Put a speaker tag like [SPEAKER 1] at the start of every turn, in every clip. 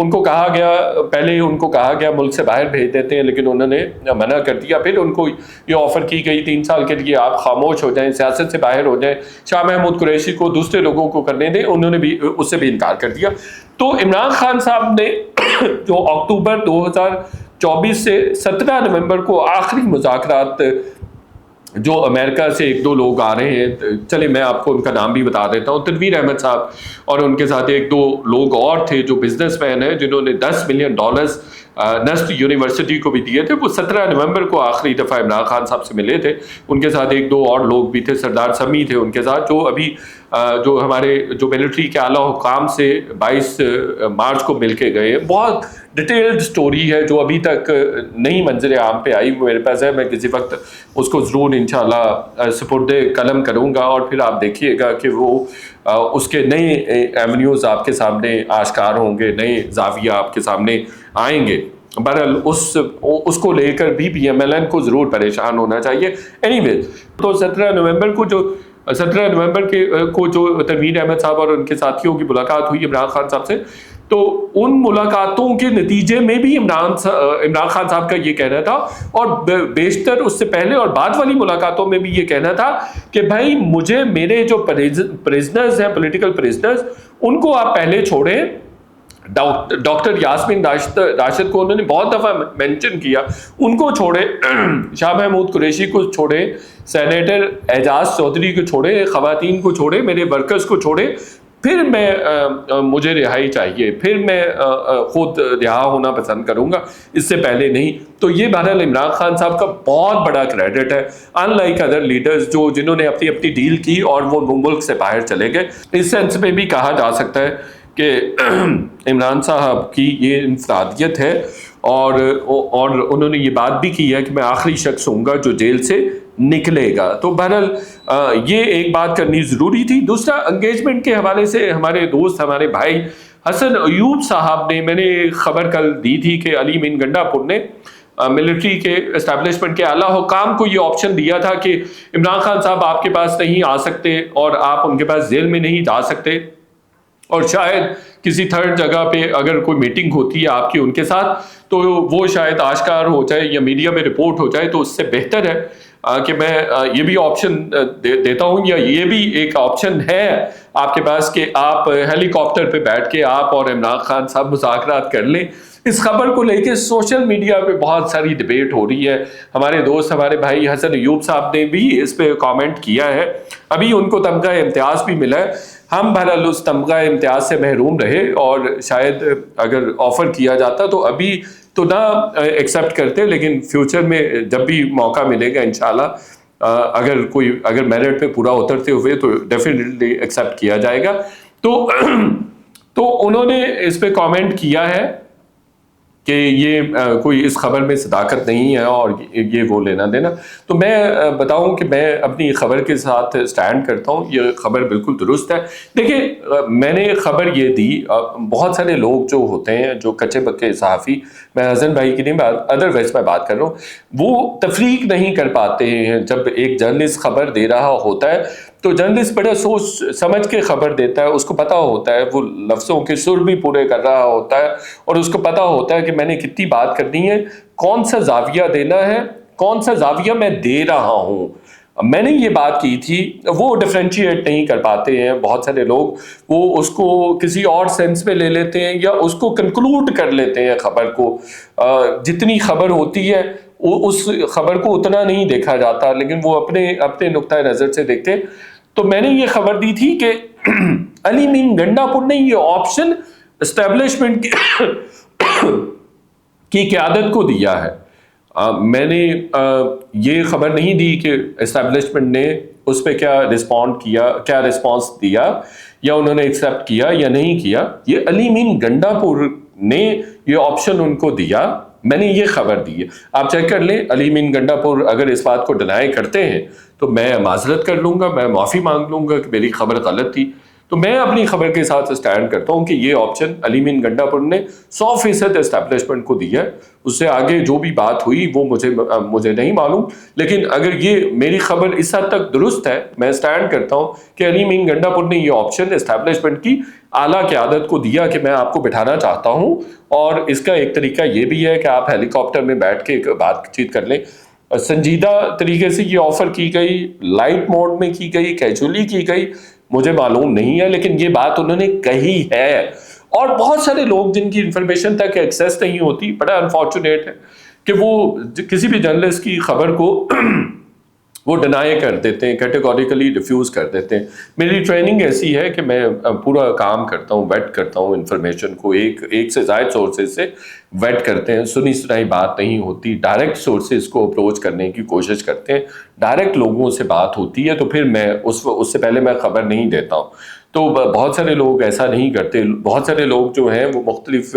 [SPEAKER 1] ان کو کہا گیا، پہلے ان کو کہا گیا ملک سے باہر بھیج دیتے ہیں، لیکن انہوں نے منع کر دیا. پھر ان کو یہ آفر کی گئی 3 سال کے لیے آپ خاموش ہو جائیں، سیاست سے باہر ہو جائیں، شاہ محمود قریشی کو دوسرے لوگوں کو کرنے دیں. انہوں نے بھی اس سے بھی انکار کر دیا. تو عمران خان صاحب نے جو اکتوبر 2024 سے 17 نومبر کو آخری مذاکرات جو امریکہ سے 1-2 لوگ آ رہے ہیں، چلے میں آپ کو ان کا نام بھی بتا دیتا ہوں. تنویر احمد صاحب اور ان کے ساتھ 1-2 لوگ اور تھے جو بزنس مین ہیں، جنہوں نے $10 ملین نسٹ یونیورسٹی کو بھی دیے تھے. وہ 17 نومبر کو آخری دفعہ عمران خان صاحب سے ملے تھے. ان کے ساتھ 1-2 اور لوگ بھی تھے، سردار سمی تھے ان کے ساتھ، جو ابھی جو ہمارے جو ملٹری کے اعلیٰ حکام سے 22 مارچ کو مل کے گئے. بہت ڈیٹیلڈ سٹوری ہے جو ابھی تک نئی منظر عام پہ آئی، وہ میرے پاس ہے. میں کسی وقت اس کو ضرور انشاءاللہ سپرد قلم کروں گا، اور پھر آپ دیکھیے گا کہ وہ اس کے نئے ایونیوز آپ کے سامنے آشکار ہوں گے، نئے زاویہ آپ کے سامنے آئیں گے. بہرحال اس کو لے کر بھی پی ایم ایل این کو ضرور پریشان ہونا چاہیے. اینی ویز، تو 17 نومبر کو جو تنویر احمد صاحب اور ان کے ساتھیوں کی ملاقات ہوئی عمران خان صاحب سے، تو ان ملاقاتوں کے نتیجے میں بھی عمران خان صاحب کا یہ کہنا تھا، اور بیشتر اس سے پہلے اور بعد والی ملاقاتوں میں بھی یہ کہنا تھا کہ بھائی مجھے میرے جو پریزنرز ہیں، پولیٹیکل پریزنرز، ان کو آپ پہلے چھوڑیں. ڈاکٹر یاسمین راشد کو انہوں نے بہت دفعہ مینشن کیا، ان کو چھوڑے، شاہ محمود قریشی کو چھوڑے، سینیٹر اعجاز چودھری کو چھوڑے، خواتین کو چھوڑے، میرے ورکرز کو چھوڑے، پھر مجھے رہائی چاہیے، پھر میں خود رہا ہونا پسند کروں گا، اس سے پہلے نہیں. تو یہ بہرحال عمران خان صاحب کا بہت بڑا کریڈٹ ہے، ان لائک ادر لیڈرز جنہوں نے اپنی ڈیل کی اور وہ ملک سے باہر چلے گئے. اس سینس میں بھی کہا جا سکتا ہے کہ عمران صاحب کی یہ انفرادیت ہے، اور انہوں نے یہ بات بھی کی ہے کہ میں آخری شخص ہوں گا جو جیل سے نکلے گا. تو بہرحال یہ ایک بات کرنی ضروری تھی. دوسرا، انگیجمنٹ کے حوالے سے ہمارے دوست، ہمارے بھائی حسن ایوب صاحب نے، میں نے خبر کل دی تھی کہ علی مین گنڈا پور نے ملٹری کے اسٹیبلشمنٹ کے اعلیٰ حکام کو یہ آپشن دیا تھا کہ عمران خان صاحب آپ کے پاس نہیں آ سکتے اور آپ ان کے پاس جیل میں نہیں جا سکتے، اور شاید کسی تھرڈ جگہ پہ اگر کوئی میٹنگ ہوتی ہے آپ کی ان کے ساتھ تو وہ شاید آشکار ہو جائے یا میڈیا میں رپورٹ ہو جائے، تو اس سے بہتر ہے کہ میں یہ بھی آپشن دیتا ہوں، یا یہ بھی ایک آپشن ہے آپ کے پاس کہ آپ ہیلی کاپٹر پہ بیٹھ کے آپ اور عمران خان صاحب مذاکرات کر لیں. اس خبر کو لے کے سوشل میڈیا پہ بہت ساری ڈیبیٹ ہو رہی ہے. ہمارے دوست، ہمارے بھائی حسن ایوب صاحب نے بھی اس پہ کامنٹ کیا ہے. ابھی ان کو تمغہ امتیاز بھی ملا ہے. ہم بہرحال اس تمغہ امتیاز سے محروم رہے، اور شاید اگر آفر کیا جاتا تو ابھی تو نہ ایکسیپٹ کرتے، لیکن فیوچر میں جب بھی موقع ملے گا انشاءاللہ اگر میرٹ پہ پورا اترتے ہوئے تو ڈیفینیٹلی ایکسیپٹ کیا جائے گا. تو انہوں نے اس پہ کامنٹ کیا ہے کہ یہ کوئی اس خبر میں صداقت نہیں ہے اور یہ وہ لینا دینا. تو میں بتاؤں کہ میں اپنی خبر کے ساتھ سٹینڈ کرتا ہوں، یہ خبر بالکل درست ہے. دیکھیں، میں نے خبر یہ دی، بہت سارے لوگ جو ہوتے ہیں جو کچے پکے صحافی، میں حسن بھائی کی نہیں، ادر ویز میں بات کر رہا ہوں، وہ تفریق نہیں کر پاتے ہیں. جب ایک جرنلسٹ خبر دے رہا ہوتا ہے تو جرنلسٹ بڑا سوچ سمجھ کے خبر دیتا ہے، اس کو پتا ہوتا ہے، وہ لفظوں کے سر بھی پورے کر رہا ہوتا ہے، اور اس کو پتا ہوتا ہے کہ میں نے کتنی بات کرنی ہے، کون سا زاویہ دینا ہے، کون سا زاویہ میں دے رہا ہوں. میں نے یہ بات کی تھی، وہ ڈیفرینشیٹ نہیں کر پاتے ہیں بہت سارے لوگ، وہ اس کو کسی اور سینس میں لے لیتے ہیں یا اس کو کنکلوڈ کر لیتے ہیں خبر کو. جتنی خبر ہوتی ہے اس خبر کو اتنا نہیں دیکھا جاتا، لیکن وہ اپنے نقطۂ نظر سے دیکھتے. تو میں نے یہ خبر دی تھی کہ علی مین گنڈا پور نے یہ آپشن اسٹیبلشمنٹ کی قیادت کو دیا ہے. میں نے یہ خبر نہیں دی کہ اسٹیبلشمنٹ نے اس پہ کیا رسپانس دیا، یا انہوں نے ایکسیپٹ کیا یا نہیں کیا. یہ علی مین گنڈا پور نے یہ آپشن ان کو دیا، میں نے یہ خبر دی ہے. آپ چیک کر لیں، علی مین گنڈا پور اگر اس بات کو ڈینائی کرتے ہیں تو میں معذرت کر لوں گا، میں معافی مانگ لوں گا کہ میری خبر غلط تھی. تو میں اپنی خبر کے ساتھ اسٹینڈ کرتا ہوں کہ یہ آپشن علی مین گنڈاپور نے 100% اسٹیبلشمنٹ کو دیا ہے. اس سے آگے جو بھی بات ہوئی وہ مجھے نہیں معلوم، لیکن اگر یہ میری خبر اس حد تک درست ہے، میں اسٹینڈ کرتا ہوں کہ علی مین گنڈاپور نے یہ آپشن اسٹیبلشمنٹ کی اعلیٰ قیادت کو دیا کہ میں آپ کو بٹھانا چاہتا ہوں. اور اس کا ایک طریقہ یہ بھی ہے کہ آپ ہیلی کاپٹر میں بیٹھ کے بات چیت کر لیں. سنجیدہ طریقے سے یہ آفر کی گئی، لائٹ موڈ میں کی گئی، کیجولی کی گئی، مجھے معلوم نہیں ہے، لیکن یہ بات انہوں نے کہی ہے. اور بہت سارے لوگ جن کی انفارمیشن تک ایکسیس نہیں ہوتی، بڑا انفارچونیٹ ہے کہ وہ کسی بھی جرنلسٹ کی خبر کو وہ ڈینائی کر دیتے ہیں، کیٹیگوریکلی ریفیوز کر دیتے ہیں. میری ٹریننگ ایسی ہے کہ میں پورا کام کرتا ہوں، ویٹ کرتا ہوں انفارمیشن کو، ایک سے زائد سورسز سے ویٹ کرتے ہیں. سنی سنائی بات نہیں ہوتی، ڈائریکٹ سورسز کو اپروچ کرنے کی کوشش کرتے ہیں، ڈائریکٹ لوگوں سے بات ہوتی ہے، تو پھر میں اس سے پہلے میں خبر نہیں دیتا ہوں. تو بہت سارے لوگ ایسا نہیں کرتے. بہت سارے لوگ جو ہیں وہ مختلف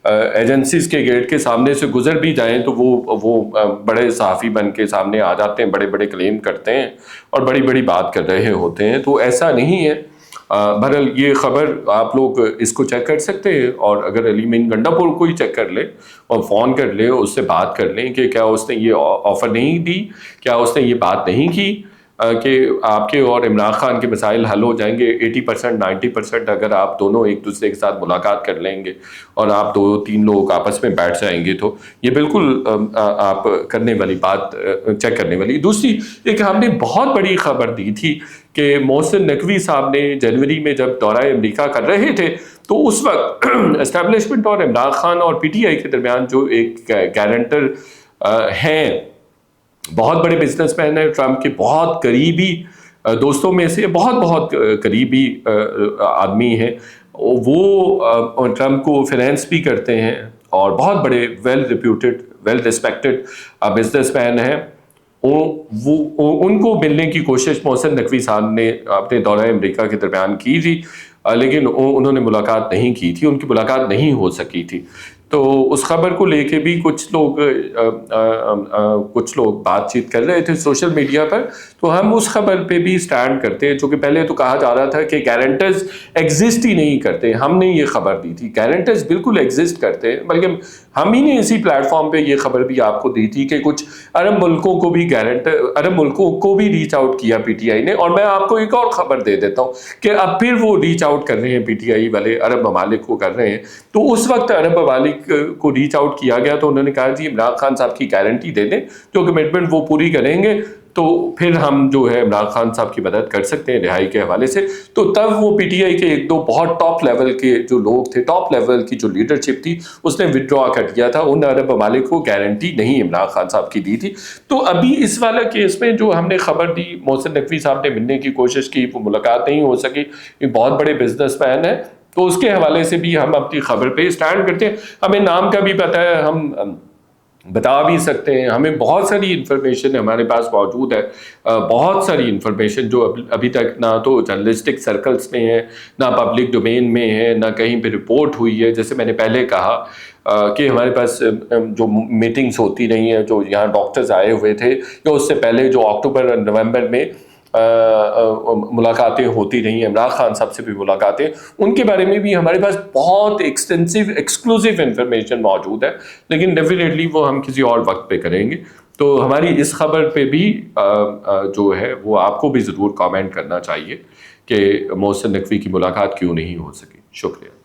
[SPEAKER 1] ایجنسیز کے گیٹ کے سامنے سے گزر بھی جائیں تو وہ بڑے صحافی بن کے سامنے آ جاتے ہیں، بڑے بڑے کلیم کرتے ہیں اور بڑی بڑی بات کر رہے ہوتے ہیں. تو ایسا نہیں ہے. بہرحال یہ خبر آپ لوگ اس کو چیک کر سکتے ہیں، اور اگر علی مین گنڈاپور کو ہی چیک کر لے اور فون کر لے، اس سے بات کر لیں کہ کیا اس نے یہ آفر نہیں دی، کیا اس نے یہ بات نہیں کی کہ آپ کے اور عمران خان کے مسائل حل ہو جائیں گے 80% 90% اگر آپ دونوں ایک دوسرے کے ساتھ ملاقات کر لیں گے اور آپ 2-3 لوگ آپس میں بیٹھ جائیں گے. تو یہ بالکل آپ کرنے والی بات، چیک کرنے والی. دوسری ایک ہم نے بہت بڑی خبر دی تھی کہ محسن نقوی صاحب نے جنوری میں جب دورہ امریکہ کر رہے تھے تو اس وقت اسٹیبلشمنٹ اور عمران خان اور پی ٹی آئی کے درمیان جو ایک گارنٹر ہیں، بہت بڑے بزنس مین ہیں، ٹرمپ کے بہت قریبی دوستوں میں سے بہت قریبی آدمی ہیں. وہ ٹرمپ کو فینانس بھی کرتے ہیں اور بہت بڑے well reputed well respected businessman ہیں. ان کو ملنے کی کوشش محسن نقوی صاحب نے اپنے دورہ امریکہ کے درمیان کی تھی، لیکن انہوں نے ملاقات نہیں کی تھی، ان کی ملاقات نہیں ہو سکی تھی. تو اس خبر کو لے کے بھی کچھ لوگ بات چیت کر رہے تھے سوشل میڈیا پر. تو ہم اس خبر پہ بھی سٹینڈ کرتے ہیں، چونکہ پہلے تو کہا جا رہا تھا کہ گارنٹرز ایگزسٹ ہی نہیں کرتے. ہم نے یہ خبر دی تھی گارنٹرز بالکل ایگزسٹ کرتے ہیں، بلکہ ہم ہی نے اسی پلیٹ فارم پہ یہ خبر بھی آپ کو دی تھی کہ کچھ عرب ملکوں کو بھی ریچ آؤٹ کیا پی ٹی آئی نے. اور میں آپ کو ایک اور خبر دے دیتا ہوں کہ اب پھر وہ ریچ آؤٹ کر رہے ہیں، پی ٹی آئی والے عرب ممالک کو کر رہے ہیں. تو اس وقت عرب ممالک کو ریچ آؤٹ کیا گیا تو انہوں نے کہا جی عمران خان صاحب کی گارنٹی دے دیں، جو کمٹمنٹ وہ پوری کریں گے تو پھر ہم جو ہے عمران خان صاحب کی مدد کر سکتے ہیں رہائی کے حوالے سے. تو تب وہ پی ٹی آئی کے ایک دو بہت ٹاپ لیول کے جو لوگ تھے، ٹاپ لیول کی جو لیڈرشپ تھی، اس نے وڈرا کر دیا تھا. ان عرب ممالک کو گارنٹی نہیں عمران خان صاحب کی دی تھی. تو ابھی اس والا کیس میں جو ہم نے خبر دی، محسن نقوی صاحب نے ملنے کی کوشش کی، وہ ملاقات نہیں ہو سکی. یہ بہت بڑے بزنس مین ہیں، تو اس کے حوالے سے بھی ہم اپنی خبر پہ اسٹینڈ کرتے ہیں. ہمیں نام کا بھی پتہ ہے، ہم بتا بھی سکتے ہیں. ہمیں بہت ساری انفارمیشن ہمارے پاس موجود ہے، بہت ساری انفارمیشن جو ابھی تک نہ تو جرنلسٹک سرکلز میں ہے، نہ پبلک ڈومین میں ہے، نہ کہیں پہ رپورٹ ہوئی ہے. جیسے میں نے پہلے کہا کہ ہمارے پاس جو میٹنگز ہوتی رہی ہیں، جو یہاں ڈاکٹرز آئے ہوئے تھے، یا اس سے پہلے جو اکتوبر اور نومبر میں ملاقاتیں ہوتی رہی ہیں، عمران خان صاحب سے بھی ملاقاتیں، ان کے بارے میں بھی ہمارے پاس بہت ایکسٹینسو ایکسکلوسیو انفارمیشن موجود ہے. لیکن ڈیفینیٹلی وہ ہم کسی اور وقت پہ کریں گے. تو ہماری اس خبر پہ بھی جو ہے وہ آپ کو بھی ضرور کامنٹ کرنا چاہیے کہ محسن نقوی کی ملاقات کیوں نہیں ہو سکی. شکریہ.